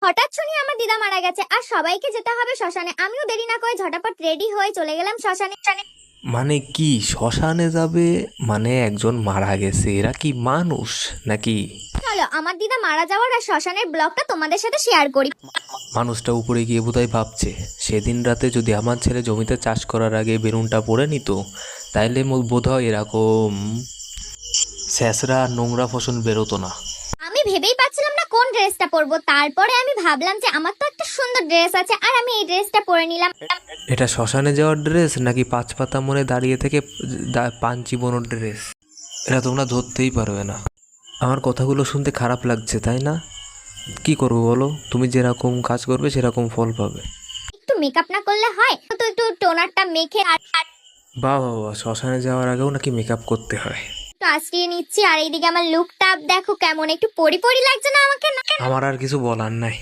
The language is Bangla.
হঠাৎ শুনি আমার দিদা মারা গেছে আর সবাইকে যেতে হবে শ্মশানে। আমিও দেরি না করে ঝটাপট রেডি হয়ে চলে গেলাম শ্মশানে। মানে কি শ্মশানে যাবে? মানে একজন মারা গেছে, এরা কি মানুষ নাকি? চলো আমার দিদা মারা যাওয়ার আর শ্মশানের ব্লগটা তোমাদের সাথে শেয়ার করি। মানুষটা উপরে গিয়ে বোধহয় ভাবছে, সেদিন রাতে যদি আমার ছেলে জমিতে চাষ করার আগে বেলুনটা পরে নিত, তাইলে বোধহয় এরকম স্যাঁচড়া নোংরা ফসল বেরোতো না। আমি ভেবেই পাচ্ছিলাম না কোন ড্রেসটা পরবো, তারপরে আমি ভাবলাম যে আমার তো একটা সুন্দর ড্রেস আছে আর আমি এই ড্রেসটা পরে নিলাম। এটা শ্মশানে যাওয়ার ড্রেস নাকি পাঁচ পাতা মনে দাঁড়িয়ে থেকে পান চিবোনোর ড্রেস? এটা তোমরা ধরতেই পারবে না। আমার কথাগুলো শুনতে খারাপ লাগছে তাই না? কি করবো বলো, তুমি যেরকম কাজ করবে সেরকম ফল পাবে। একটু মেকআপ না করলে হয়? তো একটু টোনারটা মেখে আর বাহ বাহ বাহ, শ্মশানে যাওয়ার আগেও নাকি মেকআপ করতে হয়। একটু আশ্রিয়ে নিচ্ছি। আর এইদিকে আমার লুকটা দেখো কেমন, একটু পরি পরি লাগছে না আমাকে? আমার আর কিছু বলার নাই।